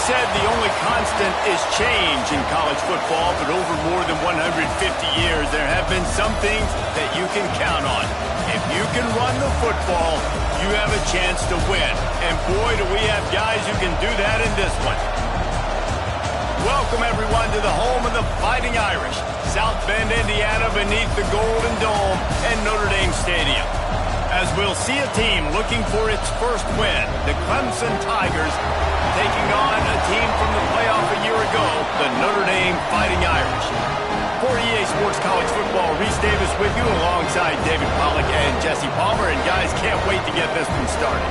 said the only constant is change in college football, but over more than 150 years, there have been some things that you can count on. If you can run the football, you have a chance to win. And boy, do we have guys who can do that in this one. Welcome, everyone, to the home of the Fighting Irish, South Bend, Indiana, beneath the Golden Dome and Notre Dame Stadium. As we'll see a team looking for its first win, the Clemson Tigers taking on a team from the playoff a year ago, the Notre Dame Fighting Irish. For EA Sports College Football, Reese Davis with you alongside David Pollack and Jesse Palmer. And guys, can't wait to get this one started.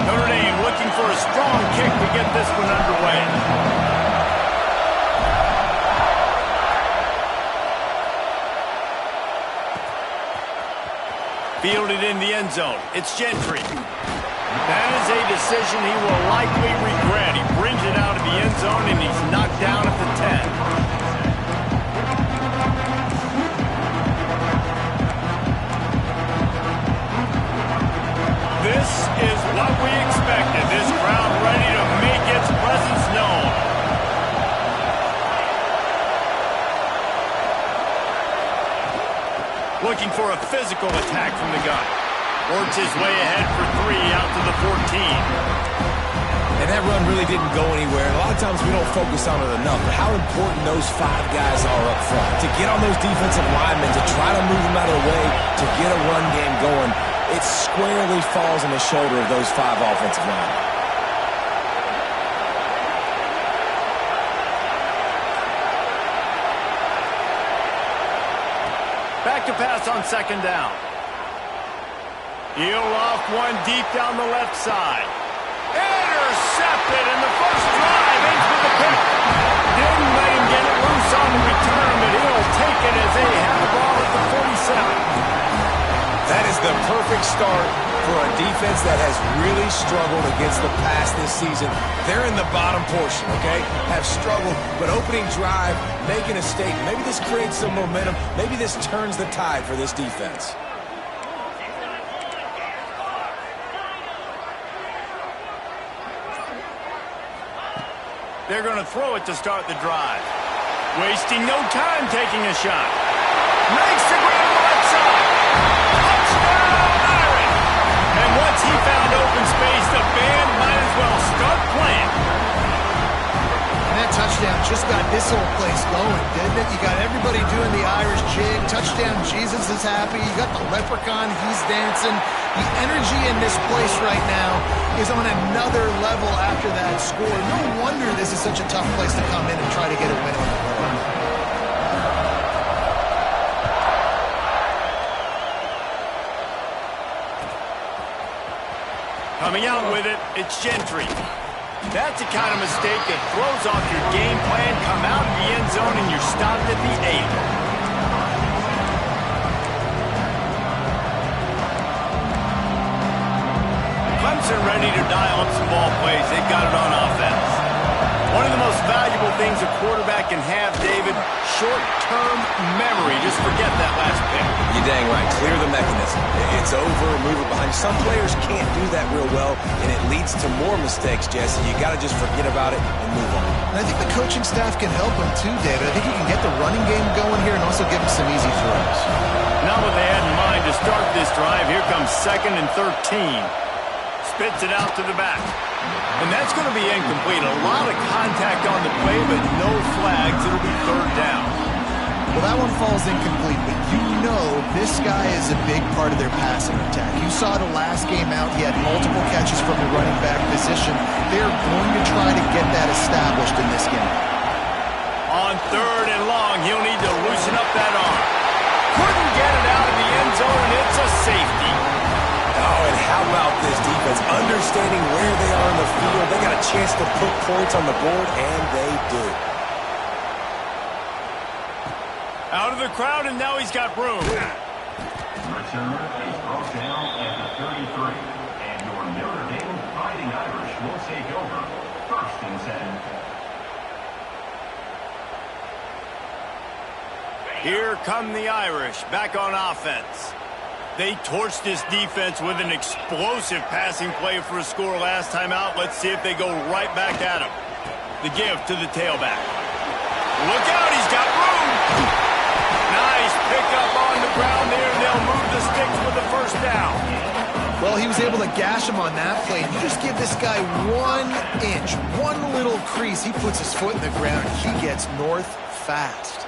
Notre Dame looking for a strong kick to get this one underway. Fielded in the end zone. It's Gentry. That is a decision he will likely regret. He brings it out of the end zone, and he's knocked down at the 10. This is what we expected. This crowd ready to make its presence known. Looking for a physical attack from the gun. Works his way ahead for 3 out to the 14. And that run really didn't go anywhere. And a lot of times we don't focus on it enough, but how important those 5 guys are up front. To get on those defensive linemen, to try to move them out of the way, to get a run game going, it squarely falls on the shoulder of those 5 offensive linemen. Back to pass on second down. He'll off one deep down the left side. Intercepted, and the first drive ends with the pick. Didn't let him get it loose on the return, but he'll take it as they have the ball at the 47. That is the perfect start for a defense that has really struggled against the pass this season. They're in the bottom portion, okay? Have struggled, but opening drive, making a statement. Maybe this creates some momentum. Maybe this turns the tide for this defense. They're going to throw it to start the drive. Wasting no time taking a shot. Makes the grab on the left side. Touchdown, Irish! And once he found open space, the band might as well start playing. And that touchdown just got this whole place going, didn't it? You got everybody doing the Irish jig. Touchdown Jesus is happy. You got the leprechaun, he's dancing. The energy in this place right now is on another level after that score. No wonder this is such a tough place to come in and try to get a win on the road. Coming out with it, it's Gentry. That's the kind of mistake that throws off your game plan. Come out of the end zone and you're stopped at the 8. Clemson ready to dial up some ball plays. They've got it on offense. One of the most valuable things a quarterback can have, David, short-term memory. Just forget that last pick. You're dang right. Clear the mechanism. It's over, move it behind. Some players can't do that real well, and it leads to more mistakes, Jesse. You got to just forget about it and move on. And I think the coaching staff can help him too, David. I think he can get the running game going here and also give him some easy throws. Not what they had in mind to start this drive. Here comes 2nd and 13. Spits it out to the back. And that's going to be incomplete. A lot of contact on the play, but no flags. It'll be 3rd down. Well, that one falls incomplete, but you know this guy is a big part of their passing attack. You saw the last game out. He had multiple catches from the running back position. They're going to try to get that established in this game. On 3rd and long, he'll need to loosen up that arm. Couldn't get it out of the end zone, and it's a safety. Oh, and how about this defense? Understanding where they are in the field. They got a chance to put points on the board, and they do. Out of the crowd, and now he's got room. Return is brought down at the 33, and your Notre Dame Fighting Irish will take over. 1st and 10. Here come the Irish back on offense. They torched this defense with an explosive passing play for a score last time out. Let's see if they go right back at him. The give to the tailback. Look out, he's got room. Nice pickup on the ground there. They'll move the sticks with the first down. Well, he was able to gash him on that play. You just give this guy 1 inch, one little crease. He puts his foot in the ground. He gets north fast.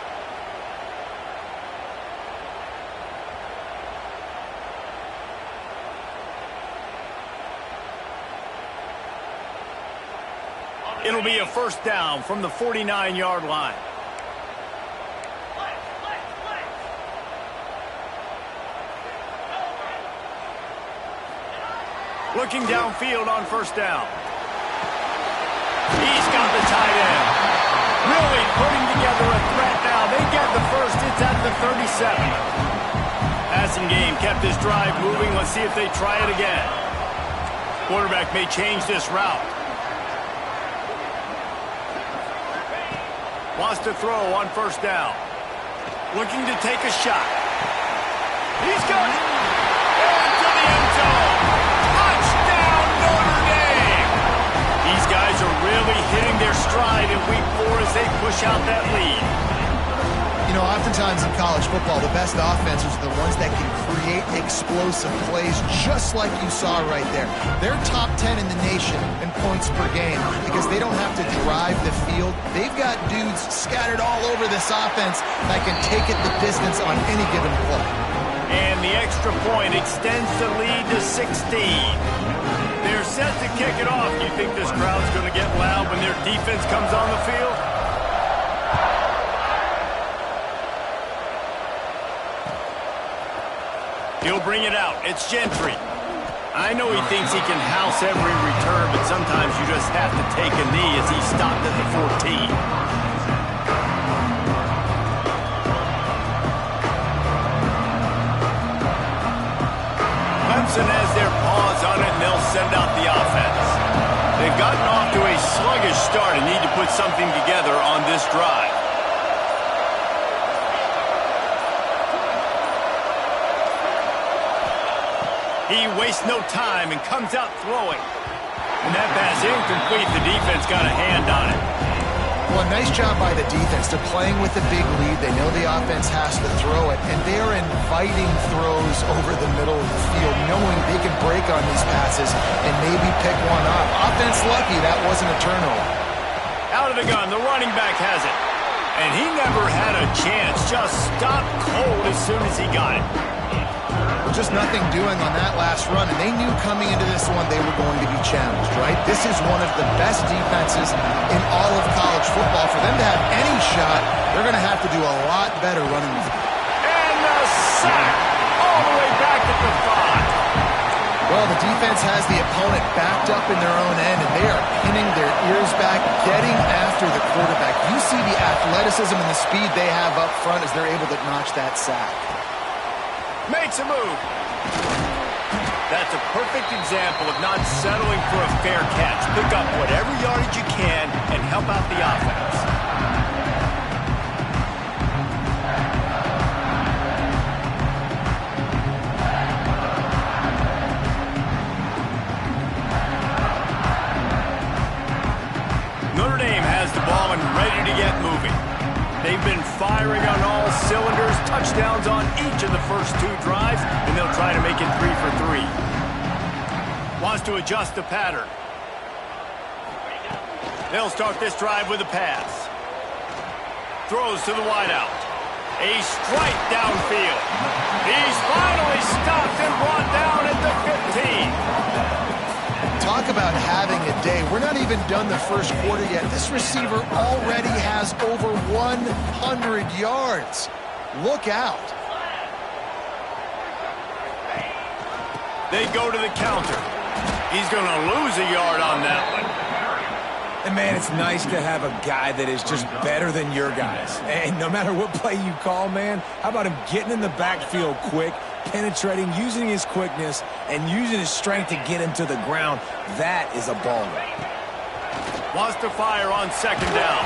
It'll be a first down from the 49-yard line. Looking downfield on first down. He's got the tight end. Really putting together a threat now. They get the first. It's at the 37. Passing game kept this drive moving. Let's see if they try it again. Quarterback may change this route. Wants to throw on first down. Looking to take a shot. He's got it. Into the end zone. Touchdown, Notre Dame. These guys are really hitting their stride in week 4 as they push out that lead. You know, oftentimes in college football, the best offenses are the ones that can create explosive plays, just like you saw right there. They're top 10 in the nation in points per game because they don't have to drive the field. They've got dudes scattered all over this offense that can take it the distance on any given play. And the extra point extends the lead to 16. They're set to kick it off. You think this crowd's going to get loud when their defense comes on the field? He'll bring it out. It's Gentry. I know he thinks he can house every return, but sometimes you just have to take a knee as he stopped at the 14. Clemson has their paws on it, and they'll send out the offense. They've gotten off to a sluggish start and need to put something together on this drive. He wastes no time and comes out throwing. And that pass incomplete. The defense got a hand on it. Well, nice job by the defense. They're playing with a big lead. They know the offense has to throw it, and they're inviting throws over the middle of the field, knowing they can break on these passes and maybe pick one up. Offense lucky that wasn't a turnover. Out of the gun, the running back has it. And he never had a chance. Just stopped cold as soon as he got it. Just nothing doing on that last run, and they knew coming into this one they were going to be challenged, right? This is one of the best defenses in all of college football. For them to have any shot, they're going to have to do a lot better running with it. And the sack all the way back at the 5. Well, the defense has the opponent backed up in their own end, and they are pinning their ears back, getting after the quarterback. You see the athleticism and the speed they have up front as they're able to notch that sack. Makes a move. That's a perfect example of not settling for a fair catch. Pick up whatever yardage you can and help out the offense. Notre Dame has the ball and ready to get moving. They've been firing on all cylinders, touchdowns on each of the first 2 drives, and they'll try to make it 3 for 3. Wants to adjust the pattern. They'll start this drive with a pass. Throws to the wideout. A strike downfield. He's finally stopped and brought down at the 15. Talk about having a day. We're not even done the first quarter yet. This receiver already has over 100 yards. Look out. They go to the counter. He's going to lose a yard on that one. And, man, it's nice to have a guy that is just better than your guys. And no matter what play you call, man, how about him getting in the backfield quick, penetrating, using his quickness, and using his strength to get him to the ground? That is a baller. Wants to fire on second down.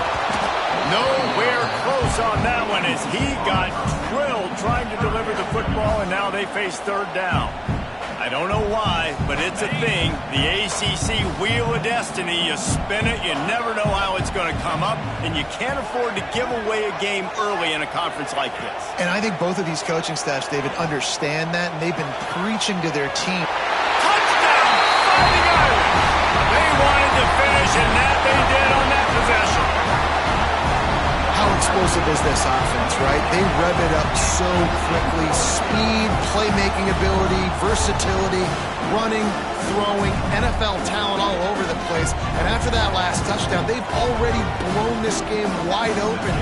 Nowhere close on that one as he got drilled trying to deliver the football, and now they face third down. I don't know why, but it's a thing. The ACC Wheel of Destiny, you spin it, you never know how it's going to come up, and you can't afford to give away a game early in a conference like this. And I think both of these coaching staffs, David, understand that, and they've been preaching to their team. Touchdown! Fighting Irish! They wanted to finish, and that they did on that possession. How explosive is this offense, right? They rev it up so quickly. Speed, playmaking ability, versatility, running, throwing, NFL talent all over the place. And after that last touchdown, they've already blown this game wide open.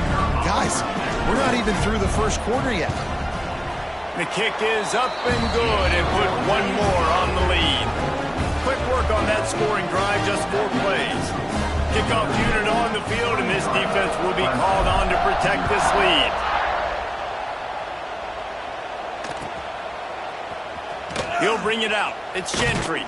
Guys, we're not even through the first quarter yet. The kick is up and good and put one more on the lead. Quick work on that scoring drive, just 4 plays. Kickoff unit on the field, and this defense will be called on to protect this lead. He'll bring it out. It's Gentry.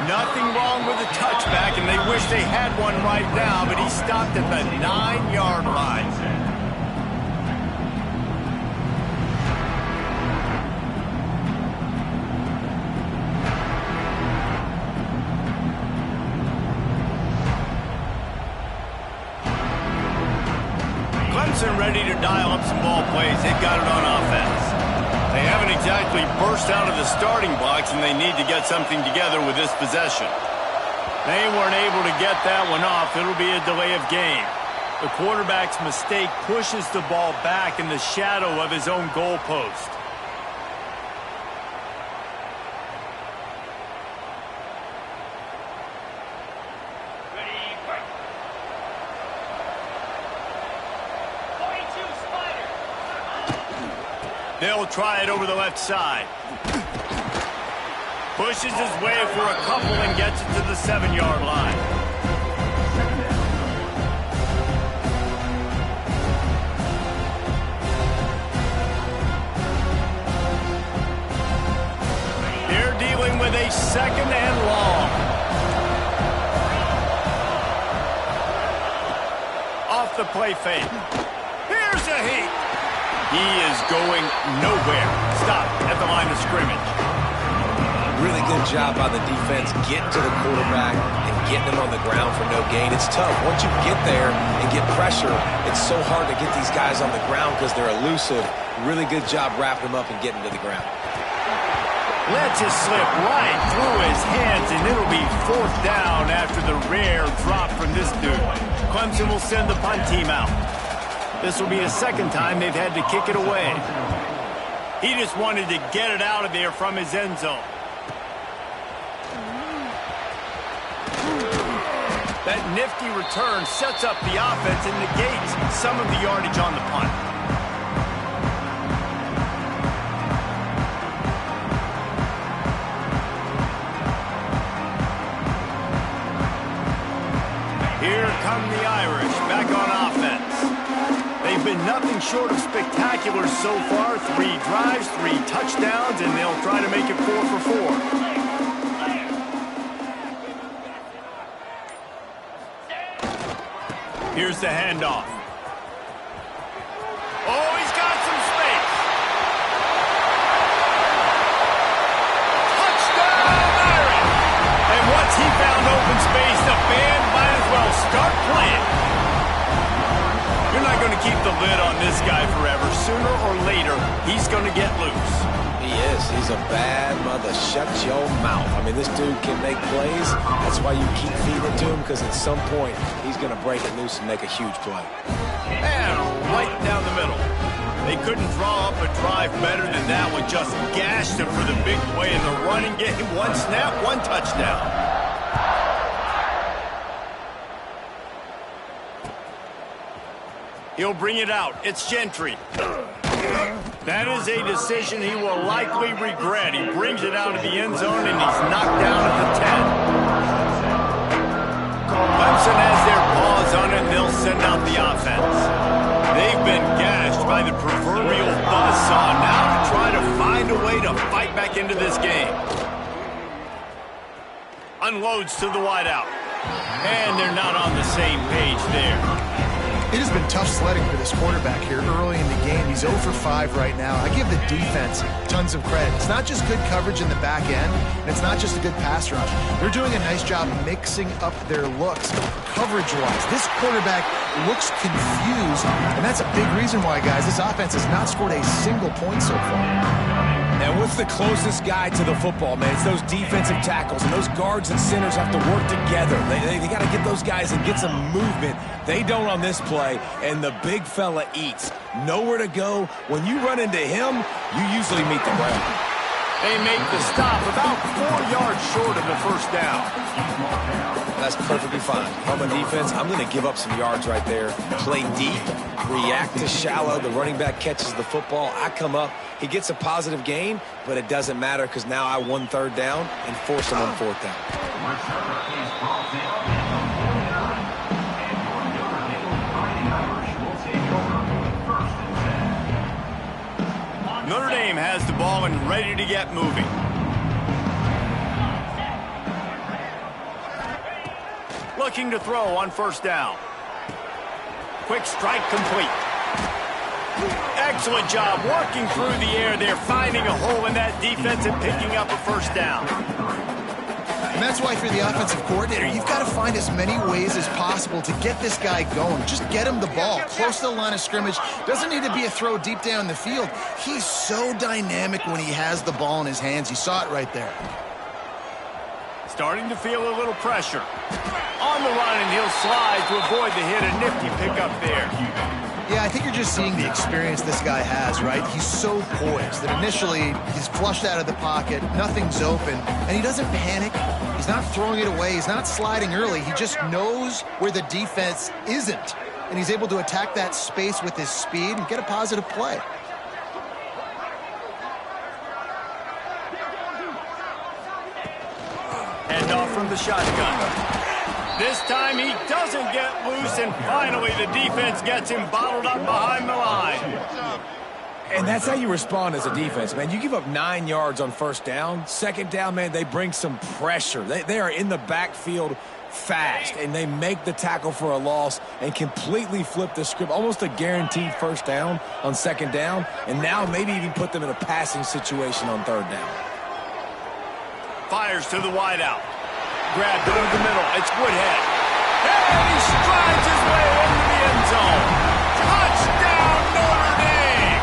Nothing wrong with the touchback, and they wish they had one right now, but he stopped at the 9-yard line. Ready to dial up some ball plays. They've got it on offense. They haven't exactly burst out of the starting blocks, and they need to get something together with this possession. They weren't able to get that one off. It'll be a delay of game. The quarterback's mistake pushes the ball back in the shadow of his own goalpost. They'll try it over the left side. Pushes his way for a couple and gets it to the 7-yard line. They're dealing with a second and long. Off the play fake. Here's a heat. He is going nowhere. Stop at the line of scrimmage. Really good job by the defense getting to the quarterback and getting him on the ground for no gain. It's tough. Once you get there and get pressure, it's so hard to get these guys on the ground because they're elusive. Really good job wrapping them up and getting to the ground. Lets it slip right through his hands, and it'll be 4th down after the rare drop from this dude. Clemson will send the punt team out. This will be the second time they've had to kick it away. He just wanted to get it out of there from his end zone. That nifty return sets up the offense and negates some of the yardage on the punt. Here come the Irish back on offense. They've been nothing short of spectacular so far. 3 drives, 3 touchdowns, and they'll try to make it 4 for 4. Here's the handoff. Oh, he's got some space. Touchdown, Irish! And once he found open space, the band might as well start playing. You're not going to keep the lid on this guy forever. Sooner or later, he's going to get loose. He is. He's a bad mother. Shut your mouth. I mean, this dude can make plays. That's why you keep feeding it to him, because at some point, he's going to break it loose and make a huge play. And right down the middle. They couldn't draw up a drive better than that one. Just gashed him for the big play in the running game. 1 snap, 1 touchdown. He'll bring it out. It's Gentry. That is a decision he will likely regret. He brings it out of the end zone, and he's knocked down at the 10. Clemson has their paws on it, and they'll send out the offense. They've been gashed by the proverbial buzzsaw. Now to try to find a way to fight back into this game. Unloads to the wideout. And they're not on the same page there. It has been tough sledding for this quarterback here early in the game. He's 0 for 5 right now. I give the defense tons of credit. It's not just good coverage in the back end, and it's not just a good pass rush. They're doing a nice job mixing up their looks coverage-wise. This quarterback looks confused, and that's a big reason why, guys, this offense has not scored a single point so far. And what's the closest guy to the football, man? It's those defensive tackles, and those guards and centers have to work together. They got to get those guys and get some movement. They don't on this play, and the big fella eats. Nowhere to go. When you run into him, you usually meet the ground. They make the stop about 4 yards short of the first down. That's perfectly fine. If I'm a defense, I'm going to give up some yards right there. Play deep, react to shallow. The running back catches the football. I come up. He gets a positive gain, but it doesn't matter because now I won 3rd down and force him on 4th down. Notre Dame has the ball and ready to get moving. Looking to throw on 1st down. Quick strike complete. Excellent job working through the air there, finding a hole in that defense and picking up a 1st down. And that's why, for the offensive coordinator, you've got to find as many ways as possible to get this guy going. Just get him the ball close to the line of scrimmage. Doesn't need to be a throw deep down the field. He's so dynamic when he has the ball in his hands. You saw it right there. Starting to feel a little pressure. On the run, and he'll slide to avoid the hit. A nifty pickup there. Yeah, I think you're just seeing the experience this guy has, right? He's so poised that initially he's flushed out of the pocket, nothing's open, and he doesn't panic. He's not throwing it away. He's not sliding early. He just knows where the defense isn't, and he's able to attack that space with his speed and get a positive play. Hand off from the shotgun. This time he doesn't get loose, and finally the defense gets him bottled up behind the line. And that's how you respond as a defense, man. You give up 9 yards on 1st down. 2nd down, man, they bring some pressure. They are in the backfield fast, and they make the tackle for a loss and completely flip the script. Almost a guaranteed 1st down on 2nd down, and now maybe even put them in a passing situation on 3rd down. Fires to the wideout. Grabbed over the middle. It's Woodhead. And he strides his way into the end zone. Touchdown, Notre Dame!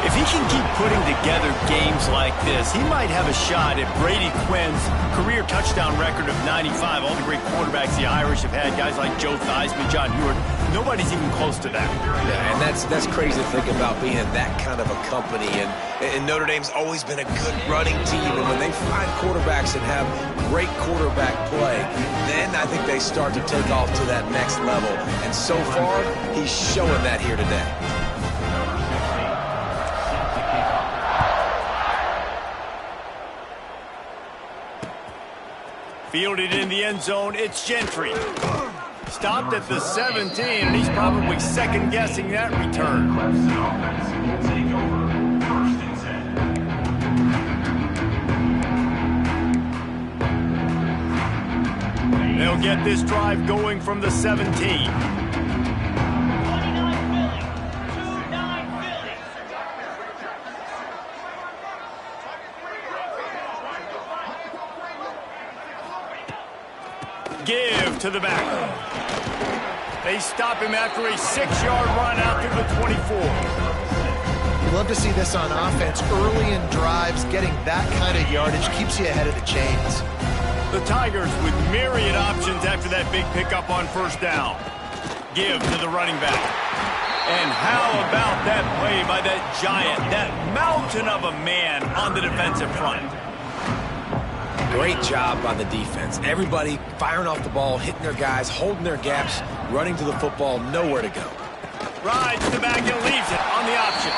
If he can keep putting together games like this, he might have a shot at Brady Quinn's career touchdown record of 95. All the great quarterbacks the Irish have had, guys like Joe Theismann, John Heward. Nobody's even close to that. Yeah, and that's crazy to think about being in that kind of a company. And Notre Dame's always been a good running team. And when they find quarterbacks that have great quarterback play, then I think they start to take off to that next level. And so far, he's showing that here today. Fielded in the end zone, it's Gentry. Stopped at the 17, and he's probably second-guessing that return. They'll get this drive going from the 17. Give to the back. They stop him after a 6-yard run out to the 24. You love to see this on offense. Early in drives, getting that kind of yardage keeps you ahead of the chains. The Tigers with myriad options after that big pickup on 1st down. Give to the running back. And how about that play by that giant, that mountain of a man on the defensive front? Great job by the defense. Everybody firing off the ball, hitting their guys, holding their gaps, running to the football, nowhere to go. Rides the back and leaves it on the option.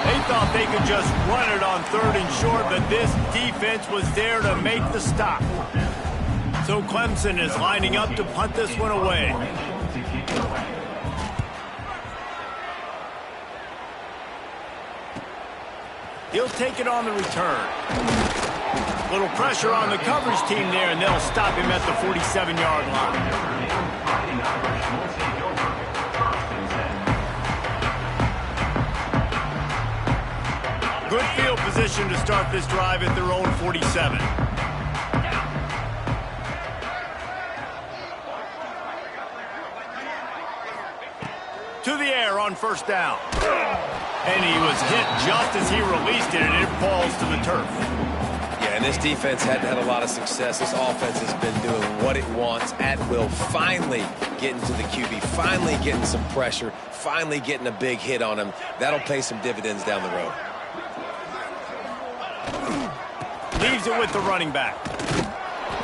They thought they could just run it on 3rd and short, but this defense was there to make the stop. So Clemson is lining up to punt this one away. He'll take it on the return. Little pressure on the coverage team there, and they'll stop him at the 47-yard line. Good field position to start this drive at their own 47. To the air on first down. And he was hit just as he released it, and it falls to the turf. Yeah, and this defense hadn't had a lot of success. This offense has been doing what it wants at will. Finally getting to the QB, finally getting some pressure, finally getting a big hit on him. That'll pay some dividends down the road. Leaves it with the running back.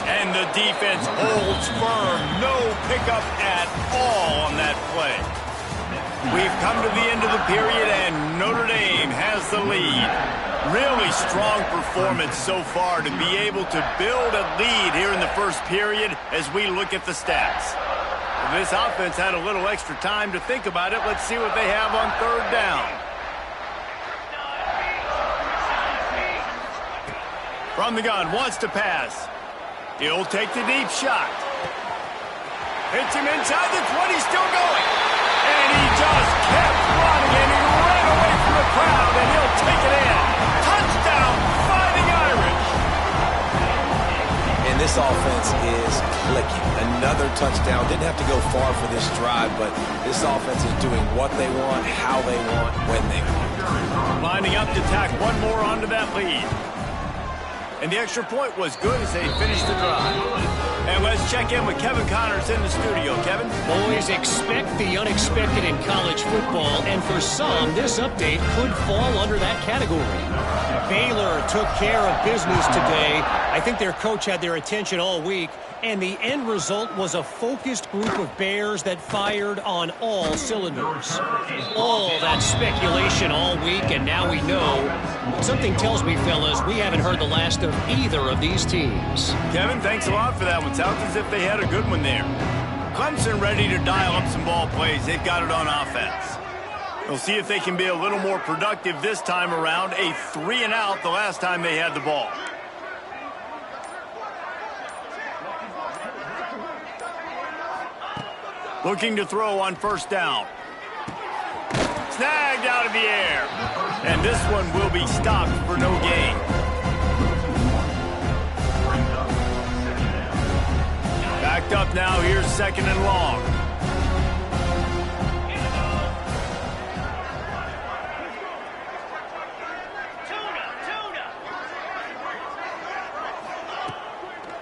And the defense holds firm. No pickup at all on that play. We've come to the end of the period, and Notre Dame has the lead. Really strong performance so far to be able to build a lead here in the first period as we look at the stats. This offense had a little extra time to think about it. Let's see what they have on third down. From the gun, wants to pass. He'll take the deep shot. Hits him inside the 20, still going. And he just kept running, and he ran away from the crowd, and he'll take it in. Touchdown, Fighting Irish. And this offense is clicking. Another touchdown. Didn't have to go far for this drive, but this offense is doing what they want, how they want, when they want. Lining up to tack one more onto that lead. And the extra point was good as they finished the drive. And let's check in with Kevin Connors in the studio. Kevin? Boys, expect the unexpected in college football, and for some, this update could fall under that category. Baylor took care of business today. I think their coach had their attention all week, and the end result was a focused group of Bears that fired on all cylinders. All that speculation all week, and now we know. Something tells me, fellas, we haven't heard the last of either of these teams. Kevin, thanks a lot for that one. Sounds as if they had a good one there. Clemson ready to dial up some ball plays. They've got it on offense. We'll see if they can be a little more productive this time around. A 3-and-out the last time they had the ball. Looking to throw on first down. Snagged out of the air. And this one will be stopped for no gain. Backed up now. Here's second and long.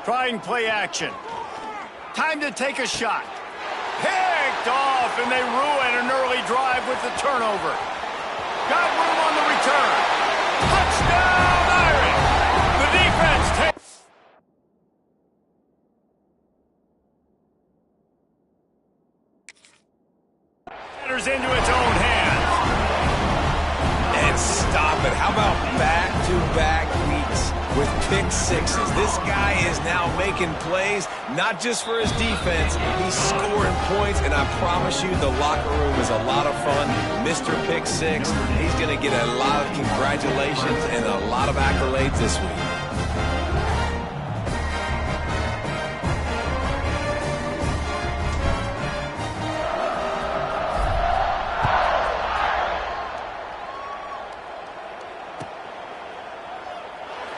Trying play action. Time to take a shot. Picked off, and they ruin an early drive with the turnover. Got room on the return. Touchdown, Irish! The defense takes... Enters into its own hands. And stop it. How about back-to-back weeks with pick sixes? This guy is now making plays, not just for his defense. He's scoring points, and I promise you the locker room is a lot of fun. Mr. Pick Six, he's going to get a lot of congratulations and a lot of accolades this week.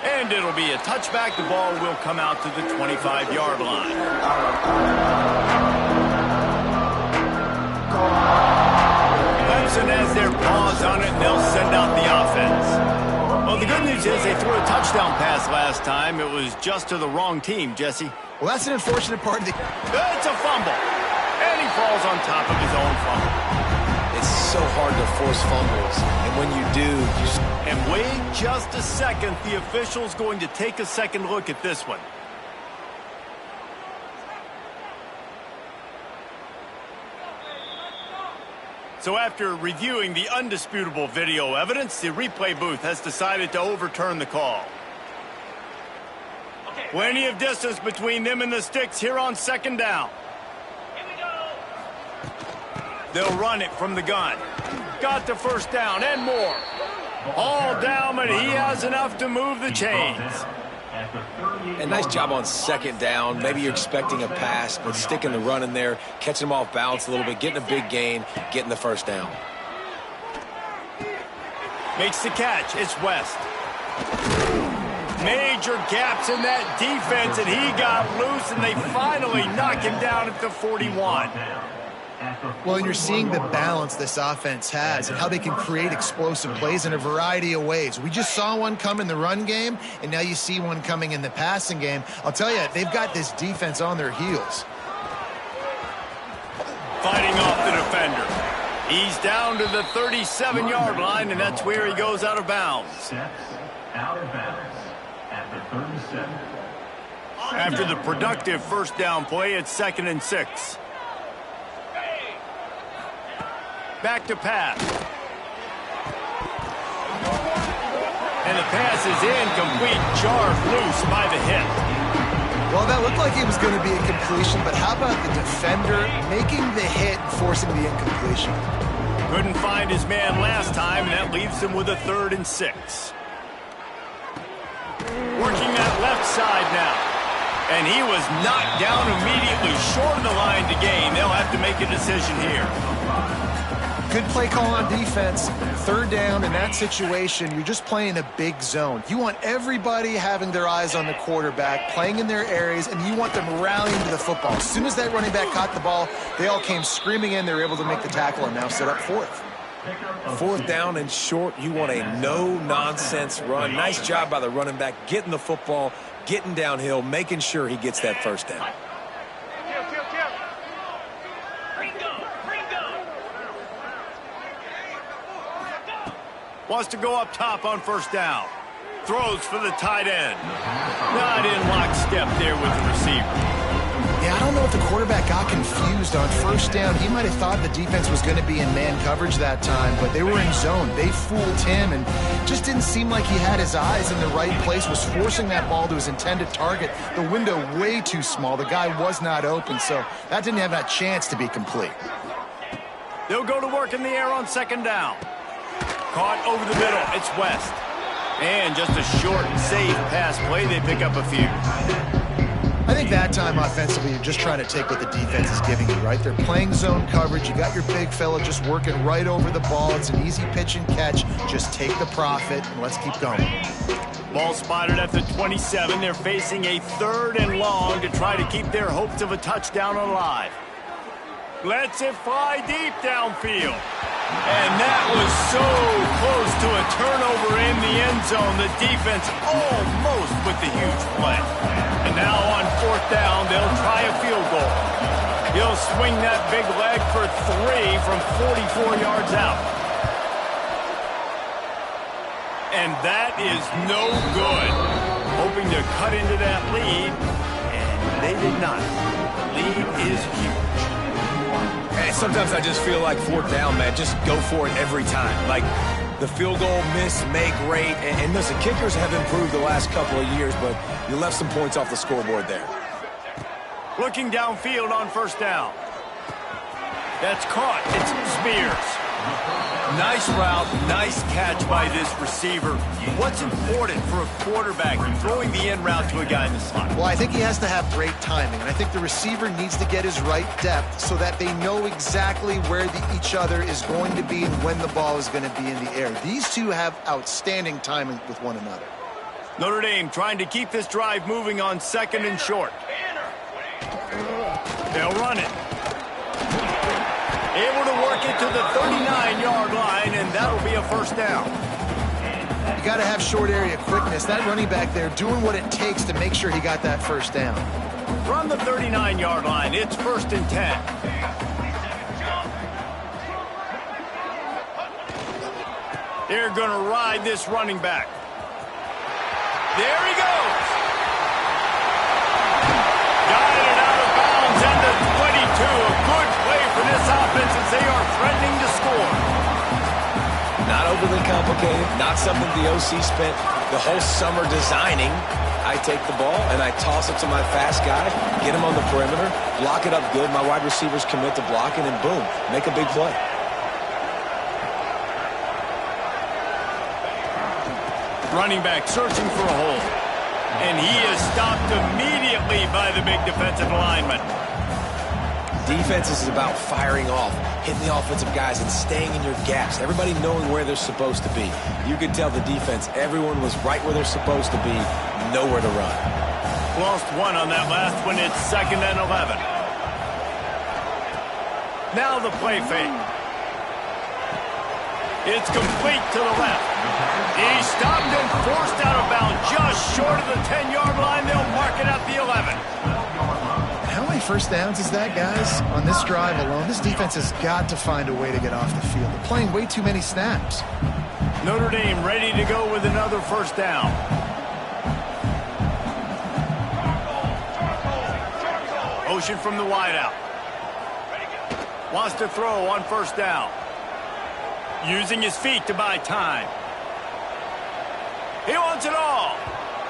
And it'll be a touchback. The ball will come out to the 25-yard line. Clemson has their paws on it, and they'll send out the offense. Well, the good news is they threw a touchdown pass last time. It was just to the wrong team, Jesse. Well, that's an unfortunate part of the... It's a fumble. And he falls on top of his own fumble. It's so hard to force fumbles, and when you do, And wait just a second. The official's going to take a second look at this one. So after reviewing the undisputable video evidence, the replay booth has decided to overturn the call. Plenty of distance between them and the sticks here on second down. They'll run it from the gun. Got the first down and more. All down, but he has enough to move the chains. a nice job on second down. Maybe you're expecting a pass, but sticking the run in there, catching them off balance a little bit, getting a big gain, getting the first down. Makes the catch. It's West. Major gaps in that defense, and he got loose, and they finally knock him down at the 41. Well, and you're seeing the balance this offense has and how they can create explosive plays in a variety of ways. We just saw one come in the run game, and now you see one coming in the passing game. I'll tell you, they've got this defense on their heels. Fighting off the defender. He's down to the 37-yard line, and that's where he goes out of bounds. Out of bounds at the 37. After the productive first down play, it's 2nd and 6. Back to pass. And the pass is incomplete. Jarred loose by the hit. Well, that looked like it was going to be a completion, but how about the defender making the hit and forcing the incompletion? Couldn't find his man last time, and that leaves him with a 3rd and 6. Working that left side now. And he was knocked down immediately short of the line to gain. They'll have to make a decision here. Good play call on defense. 3rd down in that situation, you're just playing a big zone. You want everybody having their eyes on the quarterback, playing in their areas, and you want them rallying to the football. As soon as that running back caught the ball, they all came screaming in. They were able to make the tackle and now set up 4th. 4th down and short, you want a no-nonsense run. Nice job by the running back, getting the football, getting downhill, making sure he gets that 1st down. Wants to go up top on 1st down. Throws for the tight end. Not in lockstep there with the receiver. Yeah, I don't know if the quarterback got confused on 1st down. He might have thought the defense was going to be in man coverage that time, but they were in zone. They fooled him and just didn't seem like he had his eyes in the right place, was forcing that ball to his intended target. The window way too small. The guy was not open, so that didn't have that chance to be complete. They'll go to work in the air on 2nd down. Caught over the middle. It's West. And just a short and safe pass play. They pick up a few. I think that time offensively, you're just trying to take what the defense is giving you, right? They're playing zone coverage. You got your big fella just working right over the ball. It's an easy pitch and catch. Just take the profit and let's keep going. Ball spotted at the 27. They're facing a 3rd and long to try to keep their hopes of a touchdown alive. Lets it fly deep downfield. And that was so close to a turnover in the end zone. The defense almost with the huge play. And now on 4th down, they'll try a field goal. He'll swing that big leg for 3 from 44 yards out. And that is no good. Hoping to cut into that lead, and they did not. The lead is huge. Hey, sometimes I just feel like 4th down, man. Just go for it every time. Like the field goal, miss, make, rate. And listen, kickers have improved the last couple of years, but you left some points off the scoreboard there. Looking downfield on 1st down. That's caught. It's Spears. Nice route, nice catch by this receiver. What's important for a quarterback in throwing the in route to a guy in the slot? Well, I think he has to have great timing, and I think the receiver needs to get his right depth so that they know exactly where each other is going to be and when the ball is going to be in the air. These two have outstanding timing with one another. Notre Dame trying to keep this drive moving on 2nd and short. They'll run it. Able to work it to the 39-yard line, and that'll be a 1st down. You got to have short area quickness. That running back there doing what it takes to make sure he got that 1st down. From the 39-yard line, it's 1st and 10. They're going to ride this running back. There he goes. Got it out of bounds and the 22. A good play for this offense as they are threatening to score. Not overly complicated, not something the OC spent the whole summer designing. I take the ball and I toss it to my fast guy, get him on the perimeter, block it up good. My wide receivers commit to blocking, and boom, make a big play. Running back searching for a hole. And he is stopped immediately by the big defensive lineman. Defense is about firing off, hitting the offensive guys and staying in your gaps. Everybody knowing where they're supposed to be. You could tell the defense, everyone was right where they're supposed to be, nowhere to run. Lost one on that last one. It's 2nd and 11. Now the play fake. It's complete to the left. He's stopped and forced out of bounds just short of the 10-yard line. They'll mark it at the 11. How many first downs is that, guys? On this drive alone, this defense has got to find a way to get off the field. They're playing way too many snaps. Notre Dame ready to go with another first down. Motion from the wideout. Wants to throw on first down. Using his feet to buy time. He wants it all.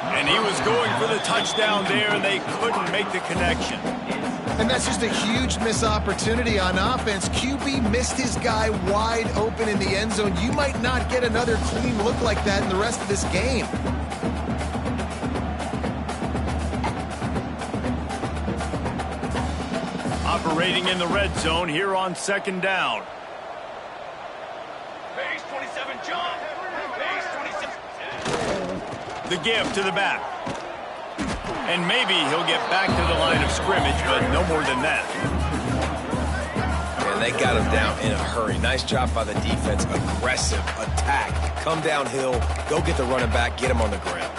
And he was going for the touchdown there, and they couldn't make the connection. And that's just a huge missed opportunity on offense. QB missed his guy wide open in the end zone. You might not get another clean look like that in the rest of this game. Operating in the red zone here on 2nd down. Base 27, John. Base 27. The give to the back. And maybe he'll get back to the line of scrimmage, but no more than that. And they got him down in a hurry. Nice job by the defense. Aggressive attack. Come downhill. Go get the running back. Get him on the ground.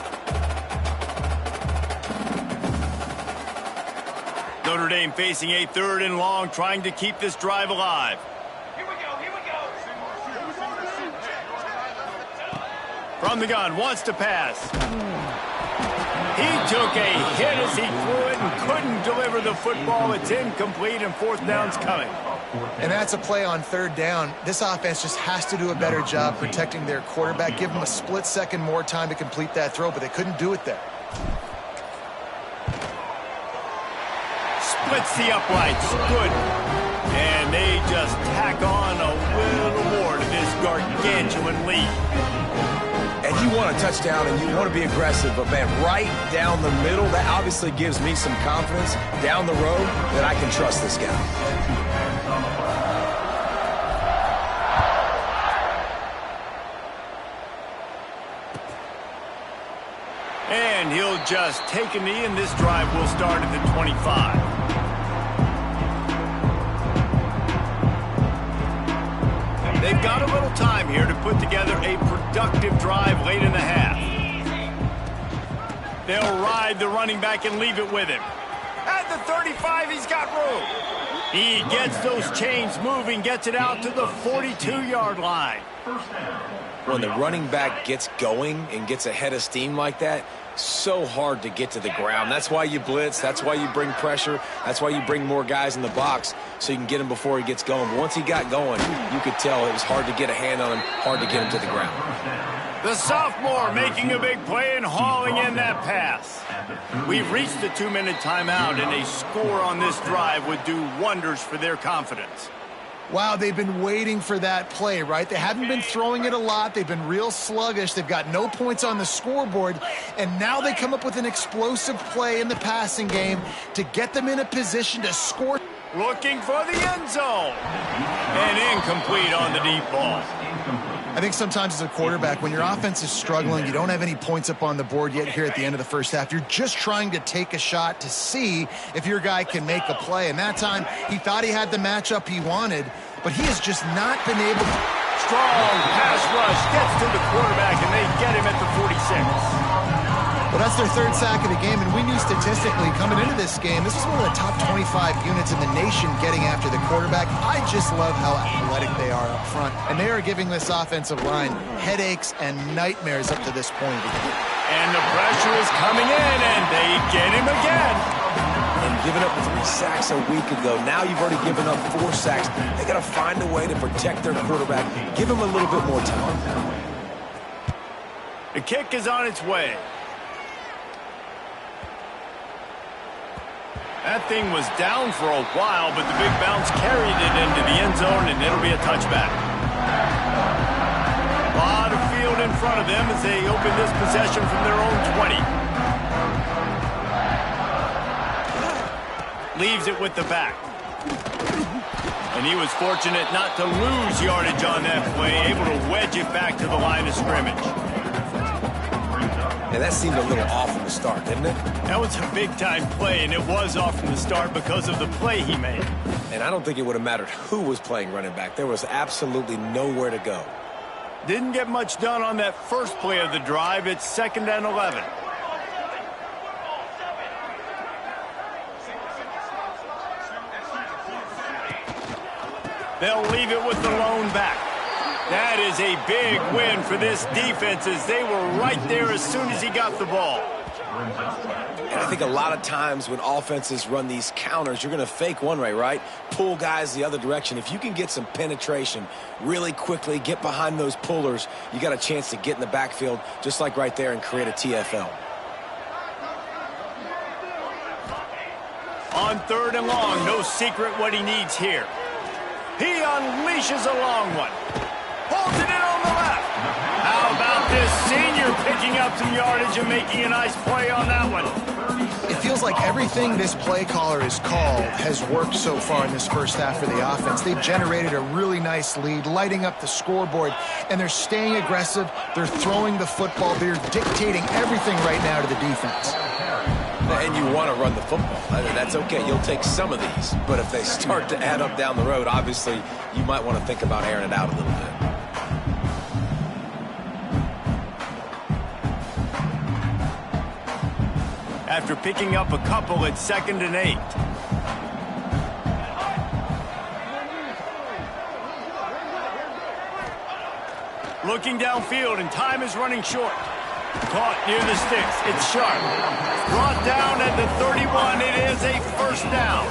Notre Dame facing a 3rd and long, trying to keep this drive alive. Here we go, here we go. From the gun, wants to pass. He took a hit as he threw it and couldn't deliver the football. It's incomplete, and 4th down's coming. And that's a play on 3rd down. This offense just has to do a better job protecting their quarterback. Give them a split second more time to complete that throw, but they couldn't do it there. Splits the uprights. Good. And they just tack on a little more to this gargantuan lead. And you want a touchdown and you want to be aggressive, but man, right down the middle, that obviously gives me some confidence down the road that I can trust this guy. And he'll just take a knee, and this drive will start at the 25. They've got a little time here to put together a productive drive late in the half. They'll ride the running back and leave it with him. At the 35, he's got room. He gets those chains moving, gets it out to the 42-yard line. When the running back gets going and gets ahead of steam like that, so hard to get to the ground. That's why you blitz. That's why you bring pressure. That's why you bring more guys in the box so you can get him before he gets going. But once he got going, you could tell it was hard to get a hand on him, hard to get him to the ground. The sophomore making a big play and hauling in that pass. We've reached the 2-minute timeout, and a score on this drive would do wonders for their confidence. Wow, they've been waiting for that play, right? They haven't been throwing it a lot. They've been real sluggish. They've got no points on the scoreboard. And now they come up with an explosive play in the passing game to get them in a position to score. Looking for the end zone. And incomplete on the deep ball. I think sometimes as a quarterback, when your offense is struggling, you don't have any points up on the board yet here at the end of the first half. You're just trying to take a shot to see if your guy can make a play. And that time, he thought he had the matchup he wanted, but he has just not been able to. Strong pass rush gets to the quarterback, and they get him at the 46. Well, that's their 3rd sack of the game, and we knew statistically coming into this game, this is one of the top 25 units in the nation getting after the quarterback. I just love how athletic they are up front, and they are giving this offensive line headaches and nightmares up to this point. And the pressure is coming in, and they get him again. And giving up 3 sacks a week ago. Now you've already given up 4 sacks. They got to find a way to protect their quarterback. Give him a little bit more time. The kick is on its way. That thing was down for a while, but the big bounce carried it into the end zone, and it'll be a touchback. A lot of field in front of them as they open this possession from their own 20. Leaves it with the back. And he was fortunate not to lose yardage on that play, able to wedge it back to the line of scrimmage. And that seemed a little off from the start, didn't it? That was a big-time play, and it was off from the start because of the play he made. And I don't think it would have mattered who was playing running back. There was absolutely nowhere to go. Didn't get much done on that first play of the drive. It's 2nd and 11. They'll leave it with the lone back. That is a big win for this defense as they were right there as soon as he got the ball. And I think a lot of times when offenses run these counters, you're going to fake one way, right? Pull guys the other direction. If you can get some penetration really quickly, get behind those pullers, you got a chance to get in the backfield just like right there and create a TFL. On 3rd and long, no secret what he needs here. He unleashes a long one. Holds it in on the left. How about this senior picking up some yardage and making a nice play on that one? It feels like everything this play caller has called has worked so far in this first half for the offense. They've generated a really nice lead, lighting up the scoreboard, and they're staying aggressive. They're throwing the football. They're dictating everything right now to the defense. And you want to run the football. I mean, that's okay. You'll take some of these. But if they start to add up down the road, obviously, you might want to think about airing it out a little bit. After picking up a couple, it's 2nd and 8. Looking downfield, and time is running short. Caught near the sticks. It's sharp. Brought down at the 31. It is a 1st down.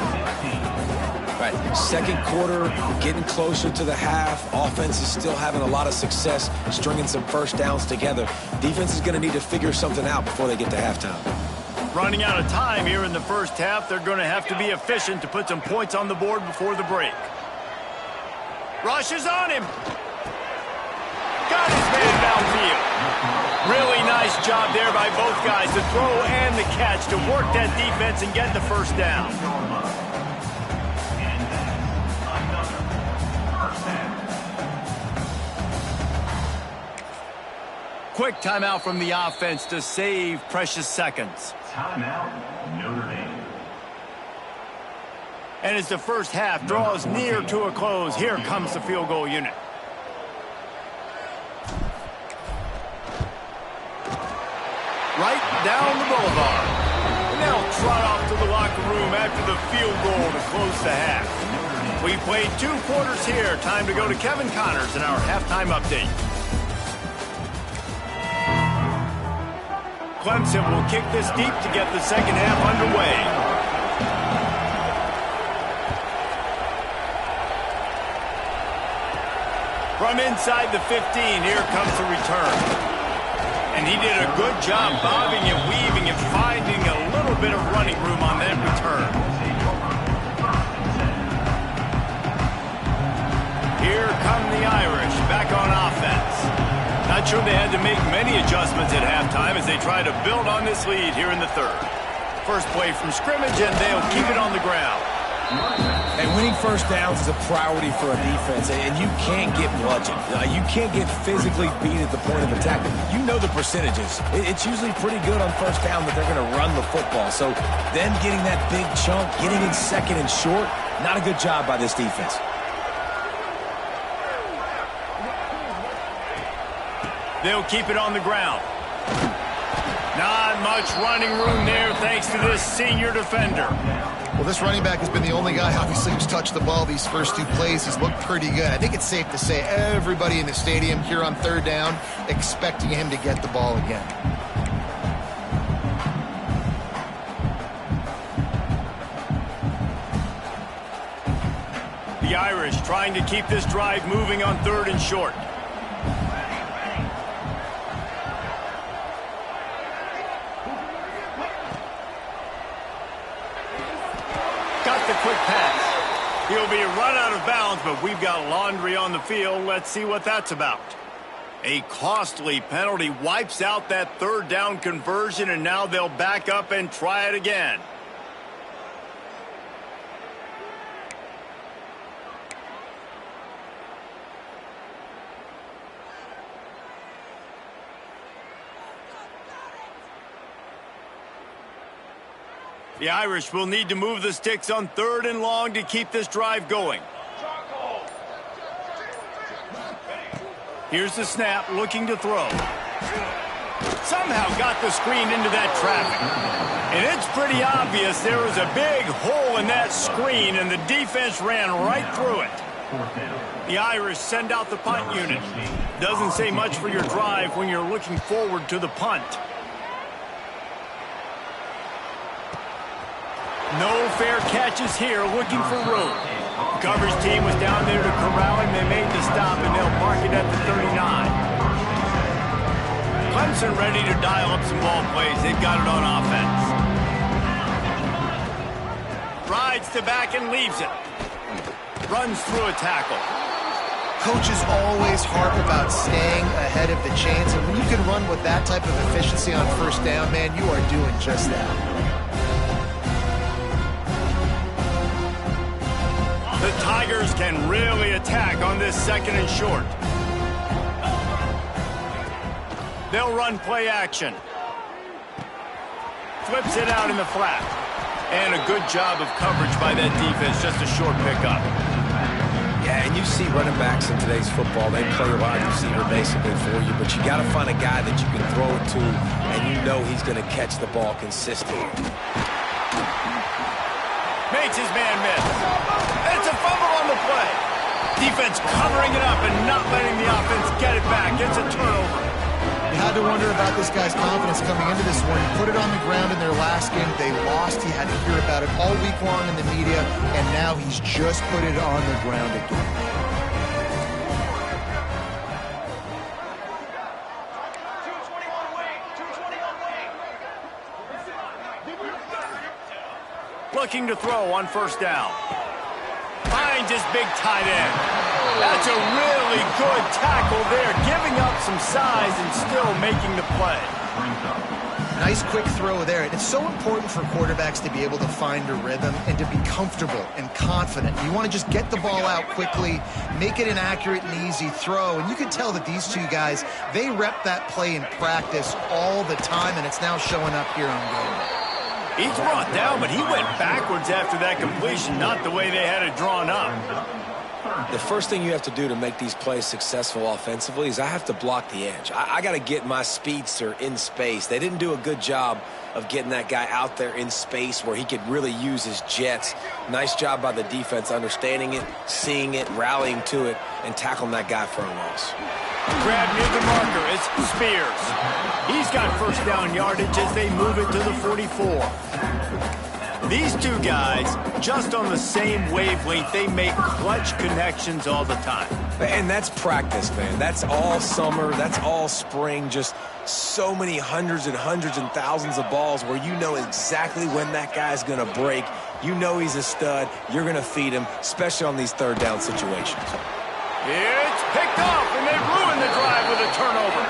Right, 2nd quarter, getting closer to the half. Offense is still having a lot of success stringing some 1st downs together. Defense is going to need to figure something out before they get to halftime. Running out of time here in the first half. They're going to have to be efficient to put some points on the board before the break. Rushes on him. Got his man downfield. Really nice job there by both guys, the throw and the catch, to work that defense and get the 1st down. Quick timeout from the offense to save precious seconds. Timeout, Notre Dame. And as the first half draws near to a close, here comes the field goal unit. Right down the boulevard. And they'll trot off to the locker room after the field goal to close the half. We played 2 quarters here. Time to go to Kevin Connors in our halftime update. Clemson will kick this deep to get the 2nd half underway. From inside the 15, here comes the return. And he did a good job bobbing and weaving and finding a little bit of running room on that return. Here come the Irish back on offense. Not sure they had to make many adjustments at halftime as they try to build on this lead here in the 3rd. First play from scrimmage, and they'll keep it on the ground. And winning 1st downs is a priority for a defense, and you can't get bludgeoned. You can't get physically beat at the point of attack. You know the percentages. It's usually pretty good on 1st down that they're going to run the football. So then getting that big chunk, getting in 2nd and short, not a good job by this defense. They'll keep it on the ground. Not much running room there thanks to this senior defender. Well, this running back has been the only guy, obviously, who's touched the ball these first 2 plays. He's looked pretty good. I think it's safe to say everybody in the stadium here on 3rd down expecting him to get the ball again. The Irish trying to keep this drive moving on 3rd and short. Got the quick pass. He'll be run out of bounds, but we've got laundry on the field. Let's see what that's about. A costly penalty wipes out that 3rd down conversion, and now they'll back up and try it again. The Irish will need to move the sticks on 3rd and long to keep this drive going. Here's the snap, looking to throw. Somehow got the screen into that traffic. And it's pretty obvious there was a big hole in that screen, and the defense ran right through it. The Irish send out the punt unit. Doesn't say much for your drive when you're looking forward to the punt. No fair catches here, looking for room. The coverage team was down there to corral him. They made the stop, and they'll mark it at the 39. Clemson ready to dial up some ball plays. They've got it on offense. Rides to back and leaves it. Runs through a tackle. Coaches always harp about staying ahead of the chains, and when you can run with that type of efficiency on 1st down, man, you are doing just that. The Tigers can really attack on this 2nd and short. They'll run play action. Flips it out in the flat. And a good job of coverage by that defense, just a short pickup. Yeah, and you see running backs in today's football, they play a wide receiver basically for you, but you got to find a guy that you can throw it to, and you know he's going to catch the ball consistently. Makes his man miss. It's a fumble on the play. Defense covering it up and not letting the offense get it back. It's a turnover. You had to wonder about this guy's confidence coming into this one. He put it on the ground in their last game. They lost. He had to hear about it all week long in the media, and now he's just put it on the ground again. Looking to throw on 1st down. Finds his big tight end. That's a really good tackle there, giving up some size and still making the play. Nice quick throw there. It's so important for quarterbacks to be able to find a rhythm and to be comfortable and confident. You want to just get the ball out quickly, make it an accurate and easy throw. And you can tell that these two guys, they rep that play in practice all the time, and it's now showing up here on game. He's brought down, but he went backwards after that completion, not the way they had it drawn up. The first thing you have to do to make these plays successful offensively is I have to block the edge. I got to get my speedster in space. They didn't do a good job of getting that guy out there in space where he could really use his jets. Nice job by the defense understanding it, seeing it, rallying to it, and tackling that guy for a loss. Grab near the marker is Spears. He's got 1st down yardage as they move it to the 44. These two guys, just on the same wavelength, they make clutch connections all the time. And that's practice, man. That's all summer. That's all spring. Just so many hundreds and thousands of balls where you know exactly when that guy's going to break. You know he's a stud. You're going to feed him, especially on these 3rd down situations. It's picked off, and they ruined the drive with a turnover.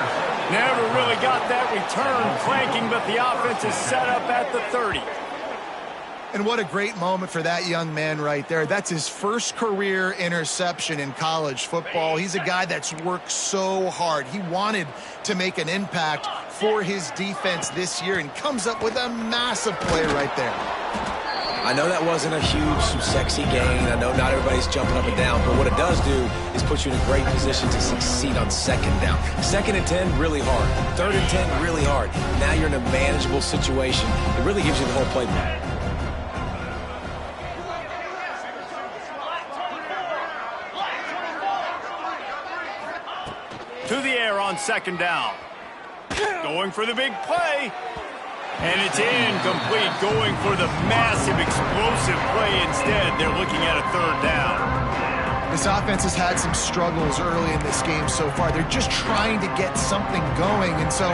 Never really got that return clanking, but the offense is set up at the 30. And what a great moment for that young man right there. That's his 1st career interception in college football. He's a guy that's worked so hard. He wanted to make an impact for his defense this year and comes up with a massive play right there. I know that wasn't a huge, sexy gain. I know not everybody's jumping up and down, but what it does do is put you in a great position to succeed on 2nd down. 2nd and 10, really hard. 3rd and 10, really hard. Now you're in a manageable situation. It really gives you the whole playbook. To the air on 2nd down. Going for the big play. And it's incomplete, going for the massive, explosive play instead. They're looking at a 3rd down. This offense has had some struggles early in this game so far. They're just trying to get something going, and so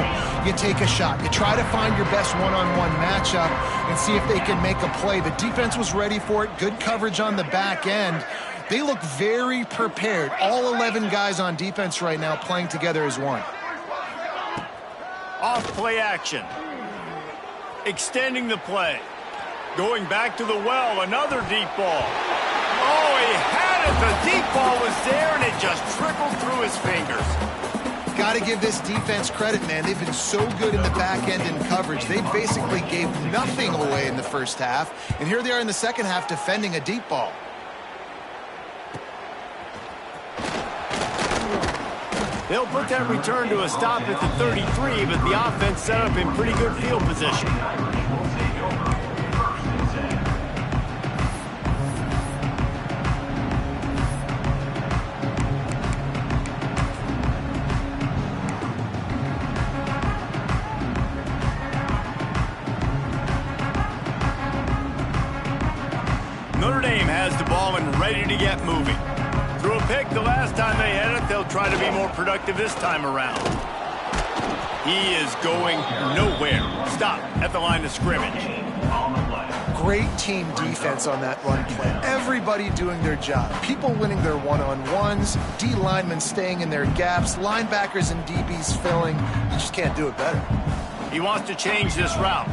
you take a shot. You try to find your best one-on-one matchup and see if they can make a play. The defense was ready for it. Good coverage on the back end. They look very prepared. All 11 guys on defense right now playing together as one. Off play action. Extending the play. Going back to the well, another deep ball. Oh, he had it. The deep ball was there, and it just trickled through his fingers. got to give this defense credit, man. They've been so good in the back end in coverage. They basically gave nothing away in the first half, and here they are in the second half defending a deep ball. They'll put that return to a stop at the 33, but the offense set up in pretty good field position. Notre Dame has the ball and ready to get moving. Threw a pick the last time they had it. They'll try to be more productive this time around. He is going nowhere. Stop at the line of scrimmage. Great team defense on that run play. Everybody doing their job. People winning their one-on-ones, D linemen staying in their gaps, linebackers and DBs filling. You just can't do it better. He wants to change this route.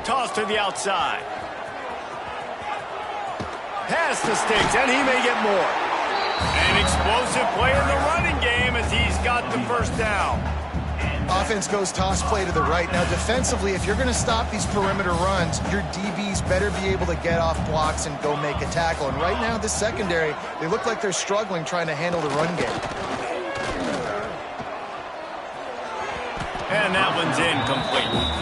Toss to the outside. Pass the sticks, and he may get more. An explosive play in the running game as he's got the first down. Offense goes toss play to the right. Now, defensively, if you're going to stop these perimeter runs, your DBs better be able to get off blocks and go make a tackle. And right now, this secondary, they look like they're struggling trying to handle the run game. And that one's incomplete.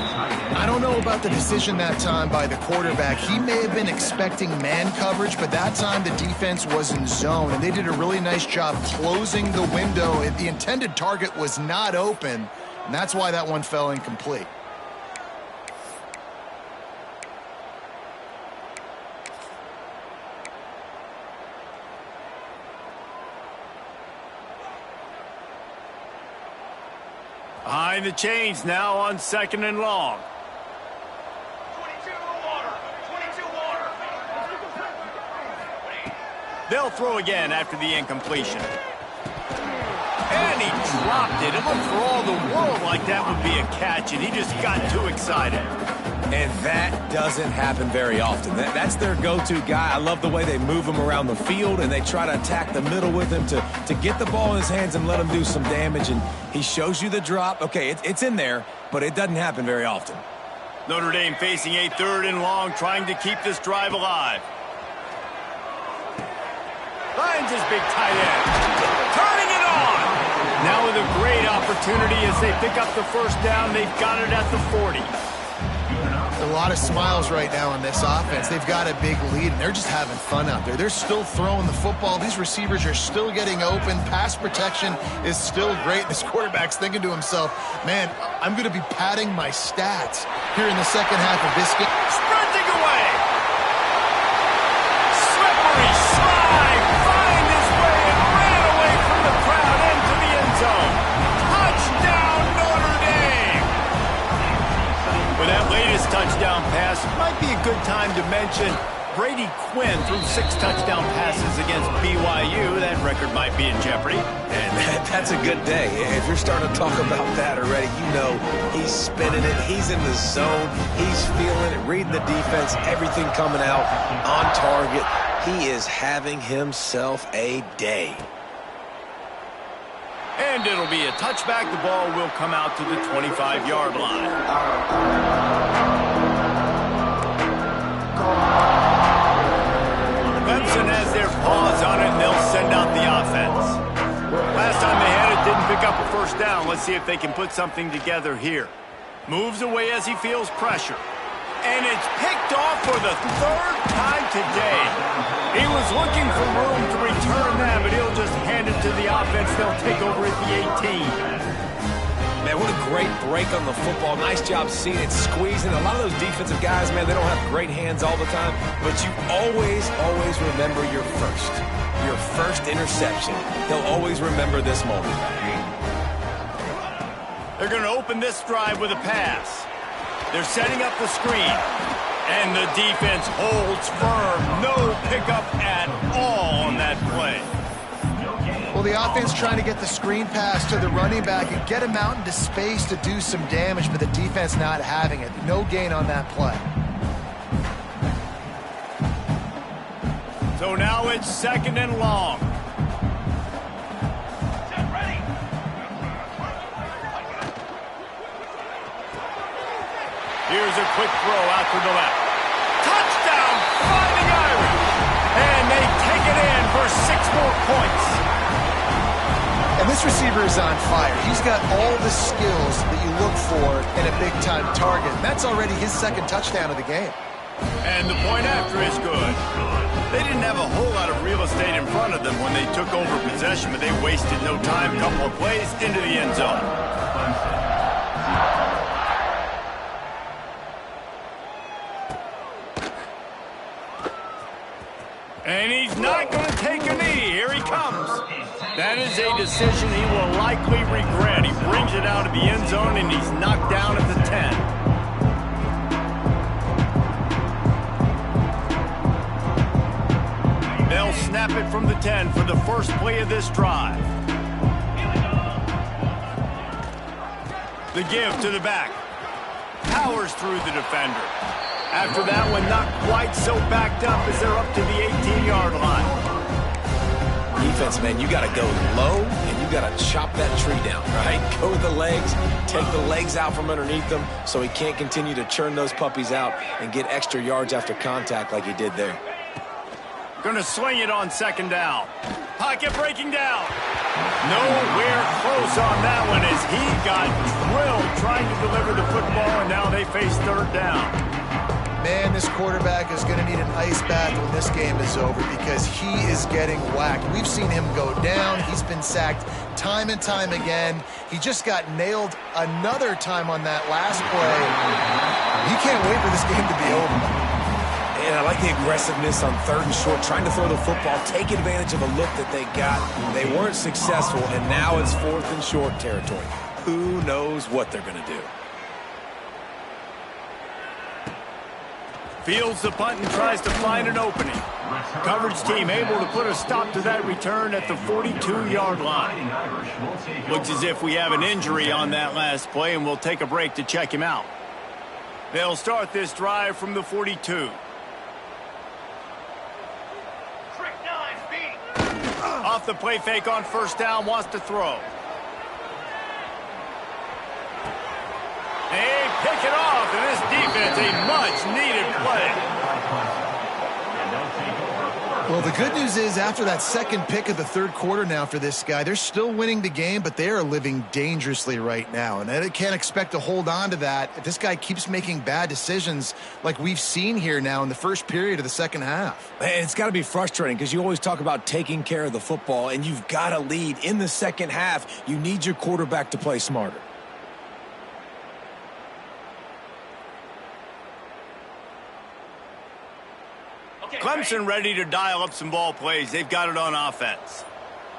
I don't know about the decision that time by the quarterback. He may have been expecting man coverage, but that time the defense was in zone, and they did a really nice job closing the window. The intended target was not open, and that's why that one fell incomplete. Behind the chains now on 2nd and long. 22 water. 22 water. They'll throw again after the incompletion. And he dropped it. It looked for all the world like that would be a catch, and he just got too excited. And that doesn't happen very often. That's their go-to guy. I love the way they move him around the field, and they try to attack the middle with him to get the ball in his hands and let him do some damage. And he shows you the drop. Okay, it's in there, but it doesn't happen very often. Notre Dame facing a 3rd and long, trying to keep this drive alive. Finds his big tight end. Turning it on. Now with a great opportunity as they pick up the first down. They've got it at the 40. A lot of smiles right now on this offense. They've got a big lead, and they're just having fun out there. They're still throwing the football. These receivers are still getting open. Pass protection is still great. This quarterback's thinking to himself, man, I'm going to be padding my stats here in the second half of this game. Sprinting away. Slippery slide. Find his way and ran away from the crowd into the end zone. Touchdown, Notre Dame. For that latest touchdown pass, might be a good time to mention Brady Quinn threw 6 touchdown passes against BYU. That record might be in jeopardy. And that's a good day. If you're starting to talk about that already, you know he's spinning it. He's in the zone. He's feeling it, reading the defense, everything coming out on target. He is having himself a day. And it'll be a touchback. The ball will come out to the 25-yard line. Clemson has their paws on it, and they'll send out the offense. Last time they had it, didn't pick up a first down. Let's see if they can put something together here. Moves away as he feels pressure. And it's picked off for the 3rd time today. He was looking for room to return that, but he'll just hand it to the offense. They'll take over at the 18. Man, what a great break on the football. Nice job seeing it, squeezing. A lot of those defensive guys, man, they don't have great hands all the time, but you always remember your first interception. They'll always remember this moment. They're going to open this drive with a pass. They're setting up the screen. And the defense holds firm. No pickup at all on that play. Well, the offense trying to get the screen pass to the running back and get him out into space to do some damage, but the defense not having it. No gain on that play. So now it's 2nd and long. Set ready. Here's a quick throw out to the left. Touchdown, Fighting Irish! And they take it in for 6 more points. And this receiver is on fire. He's got all the skills that you look for in a big-time target. And that's already his 2nd touchdown of the game. And the point after is good. They didn't have a whole lot of real estate in front of them when they took over possession, but they wasted no time. Couple of plays into the end zone. And he's not going to take a knee. Here he comes. That is a decision he will likely regret. He brings it out of the end zone, and he's knocked down at the 10. They'll snap it from the 10 for the first play of this drive. The give to the back. Powers through the defender. After that one, not quite so backed up as they're up to the 18-yard line. Defense, man, you got to go low, and you got to chop that tree down, right? Go with the legs, take the legs out from underneath them so he can't continue to churn those puppies out and get extra yards after contact like he did there. Going to swing it on 2nd down. Pocket breaking down. Nowhere close on that one as he got drilled trying to deliver the football, and now they face 3rd down. Man, this quarterback is going to need an ice bath when this game is over because he is getting whacked. We've seen him go down. He's been sacked time and time again. He just got nailed another time on that last play. He can't wait for this game to be over. And I like the aggressiveness on 3rd and short, trying to throw the football, take advantage of a look that they got. They weren't successful, and now it's 4th and short territory. Who knows what they're going to do? Fields the punt and tries to find an opening. Coverage team able to put a stop to that return at the 42-yard line. Looks as if we have an injury on that last play, and we'll take a break to check him out. They'll start this drive from the 42. Off the play fake on 1st down, wants to throw. They pick it off, and this defense, a much-needed play. Well, the good news is after that 2nd pick of the 3rd quarter now for this guy, they're still winning the game, but they are living dangerously right now. And they can't expect to hold on to that if this guy keeps making bad decisions like we've seen here now in the first period of the 2nd half. Man, it's got to be frustrating because you always talk about taking care of the football, and you've got to lead in the 2nd half. You need your quarterback to play smarter. Clemson ready to dial up some ball plays. They've got it on offense.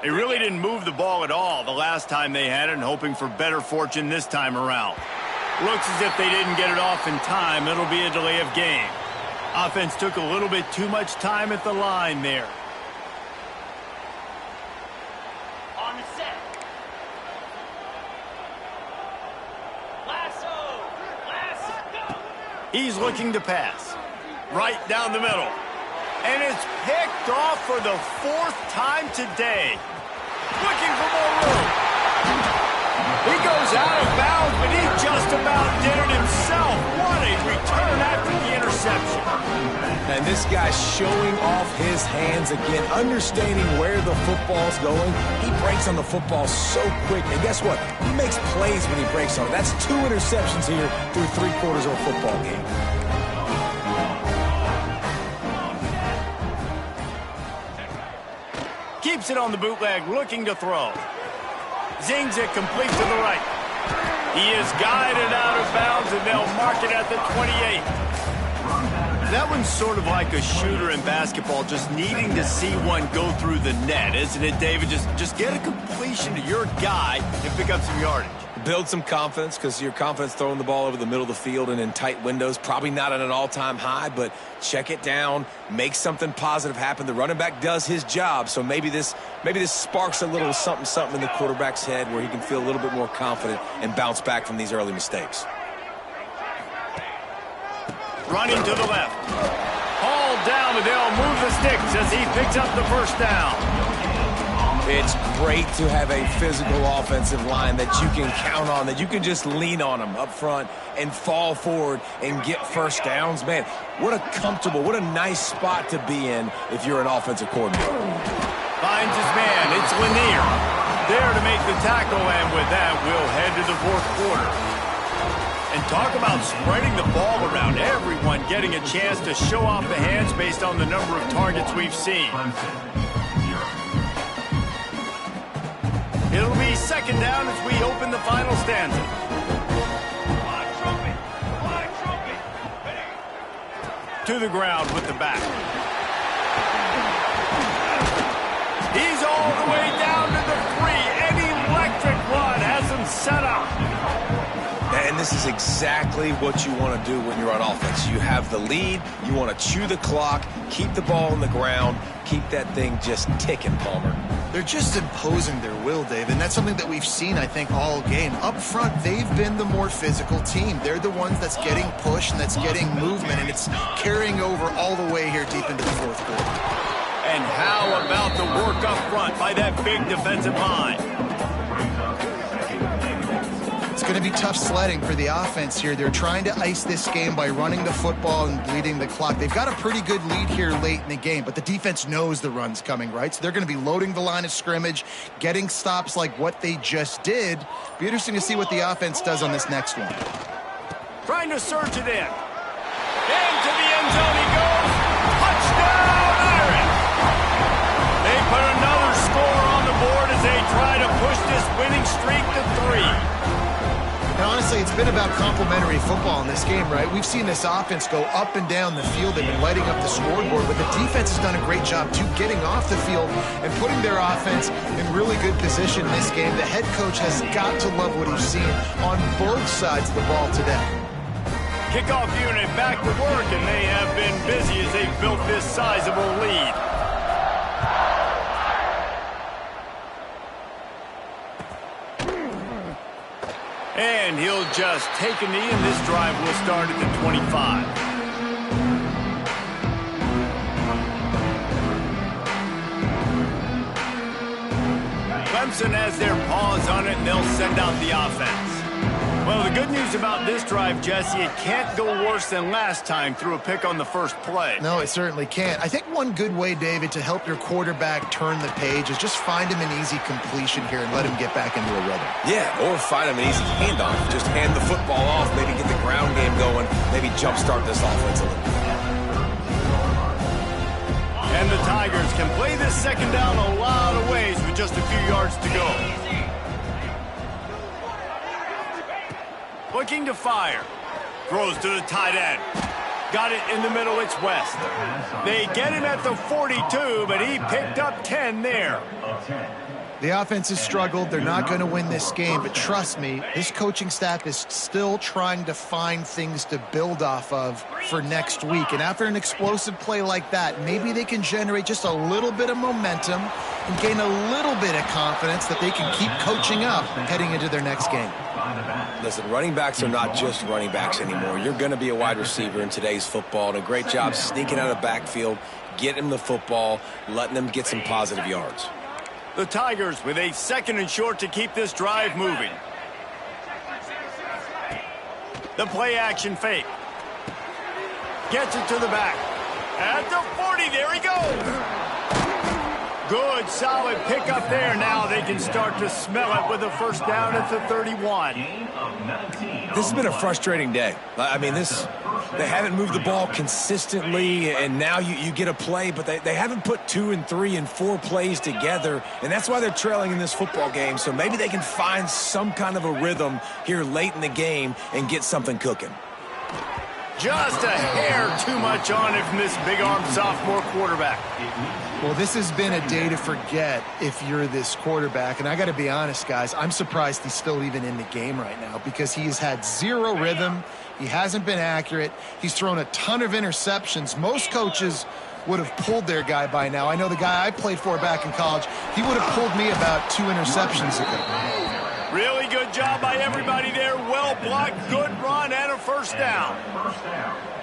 They really didn't move the ball at all the last time they had it, and hoping for better fortune this time around. Looks as if they didn't get it off in time. It'll be a delay of game. Offense took a little bit too much time at the line there. On the set. Lasso. He's looking to pass. Right down the middle. And it's picked off for the 4th time today. Looking for more room. He goes out of bounds, but he just about did it himself. What a return after the interception. And this guy's showing off his hands again, understanding where the football's going. He breaks on the football so quick. And guess what? He makes plays when he breaks on it. That's 2 interceptions here through 3 quarters of a football game. Keeps it on the bootleg, looking to throw. Zings it complete to the right. He is guided out of bounds, and they'll mark it at the 28. That one's sort of like a shooter in basketball, just needing to see one go through the net, isn't it, David? Just get a completion to your guy and pick up some yardage. Build some confidence because your confidence throwing the ball over the middle of the field and in tight windows, probably not at an all-time high, but check it down, make something positive happen. The running back does his job, so maybe this sparks a little something in the quarterback's head where he can feel a little bit more confident and bounce back from these early mistakes. Running to the left. Hauled down, and they'll move the sticks as he picks up the 1st down. It's great to have a physical offensive line that you can count on, that you can just lean on them up front and fall forward and get first downs. Man, what a comfortable, what a nice spot to be in if you're an offensive coordinator. Finds his man. It's Lanier there to make the tackle, and with that, we'll head to the fourth quarter. And talk about spreading the ball around. Everyone getting a chance to show off the hands based on the number of targets we've seen. It'll be second down as we open the final stanza. To the ground with the back. He's all the way down to the 3. An electric run has him set up. And this is exactly what you want to do when you're on offense. You have the lead. You want to chew the clock, keep the ball on the ground, keep that thing just ticking, Palmer. They're just imposing their will, Dave, and that's something that we've seen, I think, all game. Up front, they've been the more physical team. They're the ones that's getting pushed and that's getting movement, and it's carrying over all the way here deep into the fourth quarter. And how about the work up front by that big defensive line? It's going to be tough sledding for the offense here. They're trying to ice this game by running the football and bleeding the clock. They've got a pretty good lead here late in the game, but the defense knows the run's coming, right? So they're going to be loading the line of scrimmage, getting stops like what they just did. Be interesting to see what the offense does on this next one. Trying to surge it in. Into the end zone he goes. Touchdown, Irish! They put another score on the board as they try to push this winning streak to 3. And honestly, it's been about complementary football in this game, right? We've seen this offense go up and down the field. They've been lighting up the scoreboard, but the defense has done a great job, too, getting off the field and putting their offense in really good position in this game. The head coach has got to love what he's seen on both sides of the ball today. Kickoff unit back to work, and they have been busy as they've built this sizable lead. And he'll just take a knee, and this drive will start at the 25. Clemson has their paws on it, and they'll send out the offense. Well, the good news about this drive, Jesse, it can't go worse than last time through a pick on the first play. No, it certainly can't. I think one good way, David, to help your quarterback turn the page is just find him an easy completion here and let him get back into a rhythm. Yeah, or find him an easy handoff. Just hand the football off, maybe get the ground game going, maybe jumpstart this offense a little bit. And the Tigers can play this second down a lot of ways with just a few yards to go. Looking to fire. Throws to the tight end. Got it in the middle, it's West. They get him at the 42, but he picked up 10 there. The offense has struggled. They're not going to win this game, but trust me, this coaching staff is still trying to find things to build off of for next week. And after an explosive play like that, maybe they can generate just a little bit of momentum and gain a little bit of confidence that they can keep coaching up heading into their next game. Listen, running backs are not just running backs anymore. You're going to be a wide receiver in today's football, and a great job sneaking out of the backfield, getting them the football, letting them get some positive yards. The Tigers with a second and short to keep this drive moving. The play action fake. Gets it to the back. At the 40, there he goes. Good, solid pickup there. Now they can start to smell it with a first down at the 31. This has been a frustrating day. I mean, they haven't moved the ball consistently, and now you get a play, but they haven't put 2 and 3 and 4 plays together, and that's why they're trailing in this football game. So maybe they can find some kind of a rhythm here late in the game and get something cooking. Just a hair too much on it from this big-armed sophomore quarterback. Well, this has been a day to forget if you're this quarterback. And I got to be honest, guys, I'm surprised he's still even in the game right now because he has had zero rhythm. He hasn't been accurate. He's thrown a ton of interceptions. Most coaches would have pulled their guy by now. I know the guy I played for back in college, he would have pulled me about 2 interceptions ago. Really good job by everybody there. Well blocked, good run, and a first down.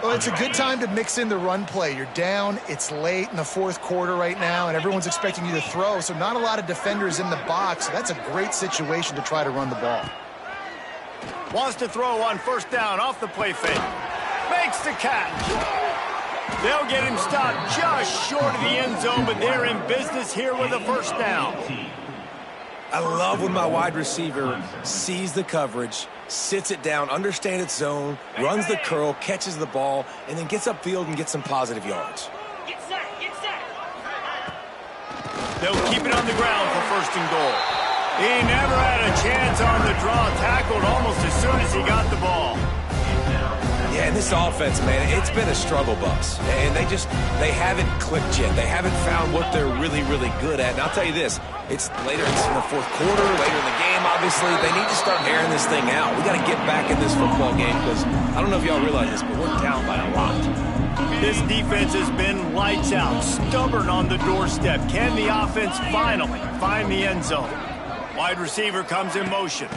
Well, it's a good time to mix in the run play. You're down, it's late in the fourth quarter right now, and everyone's expecting you to throw, so not a lot of defenders in the box. So that's a great situation to try to run the ball. Wants to throw on first down off the play fake. Makes the catch. They'll get him stopped just short of the end zone, but they're in business here with a first down. I love when my wide receiver sees the coverage, sits it down, understands its zone, runs the curl, catches the ball, and then gets upfield and gets some positive yards. Get set, get set. They'll keep it on the ground for first and goal. He never had a chance on the draw, tackled almost as soon as he got the ball. Yeah, and this offense, man, it's been a struggle bus. And they haven't clicked yet. They haven't found what they're really, really good at. And I'll tell you this, it's in the fourth quarter, later in the game, obviously. They need to start airing this thing out. We got to get back in this football game because I don't know if y'all realize this, but we're down by a lot. This defense has been lights out, stubborn on the doorstep. Can the offense finally find the end zone? Wide receiver comes in motion.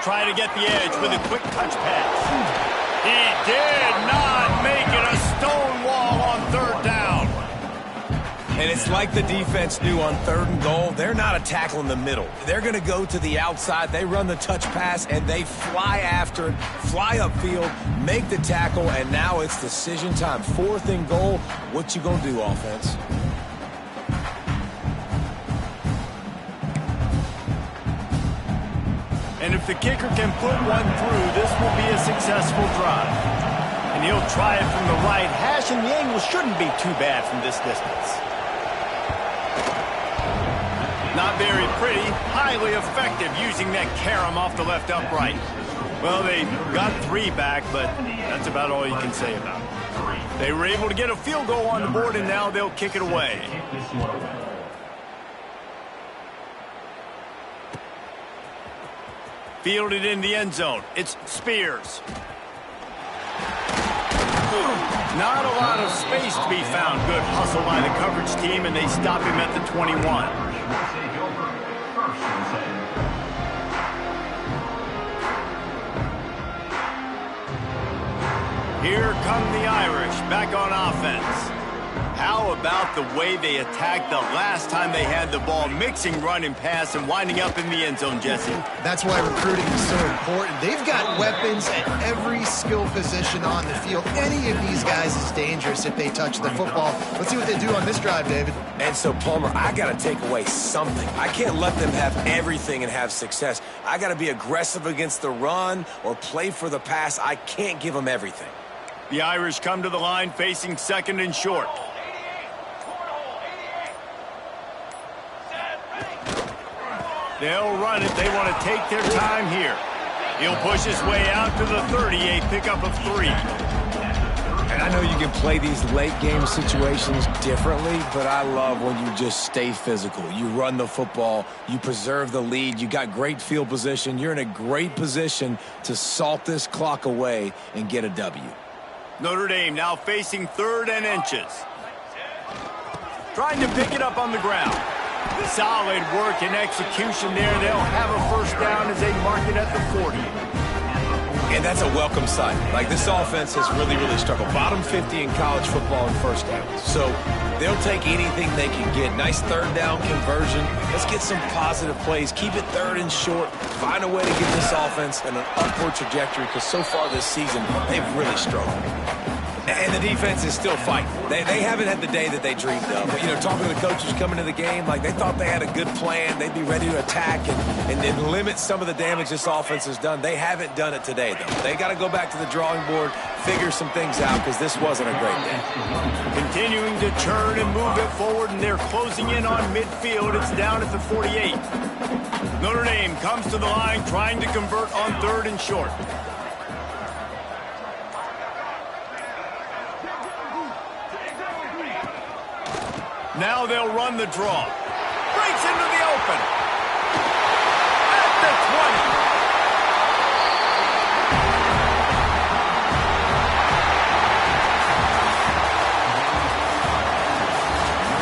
Try to get the edge with a quick touch pass. He did not make it, a stone wall on third down. And it's like the defense knew on third and goal, they're not a tackle in the middle. They're going to go to the outside. They run the touch pass, and they fly after it, fly upfield, make the tackle, and now it's decision time. Fourth and goal, what you going to do, offense? And if the kicker can put one through, this will be a successful drive. And he'll try it from the right hash, and the angle shouldn't be too bad from this distance. Not very pretty, highly effective using that carom off the left upright. Well, they got 3 back, but that's about all you can say about it. They were able to get a field goal on the board, and now they'll kick it away. Fielded in the end zone. It's Spears. Not a lot of space to be found. Good hustle by the coverage team, and they stop him at the 21. Here come the Irish back on offense. How about the way they attacked the last time they had the ball, mixing run and pass and winding up in the end zone, Jesse? That's why recruiting is so important. They've got weapons at every skill position on the field. Any of these guys is dangerous if they touch the football. Let's see what they do on this drive, David. And so, Palmer, I got to take away something. I can't let them have everything and have success. I got to be aggressive against the run or play for the pass. I can't give them everything. The Irish come to the line facing second and short. They'll run it. They want to take their time here. He'll push his way out to the 38, pickup of 3. And I know you can play these late game situations differently, but I love when you just stay physical. You run the football, you preserve the lead, you got great field position. You're in a great position to salt this clock away and get a W. Notre Dame now facing 3rd and inches. Trying to pick it up on the ground. Solid work and execution there. They'll have a first down as they mark it at the 40. And that's a welcome sight. Like, this offense has really, really struggled. Bottom 50 in college football in first downs. So they'll take anything they can get. Nice third down conversion. Let's get some positive plays. Keep it 3rd and short. Find a way to get this offense in an upward trajectory, because so far this season, they've really struggled. And the defense is still fighting. They haven't had the day that they dreamed of. But, you know, talking to the coaches coming to the game, like, they thought they had a good plan. They'd be ready to attack and limit some of the damage this offense has done. They haven't done it today, though. They got to go back to the drawing board, figure some things out, because this wasn't a great day. Continuing to turn and move it forward, and they're closing in on midfield. It's down at the 48. Notre Dame comes to the line trying to convert on 3rd and short. Now they'll run the draw. Breaks into the open.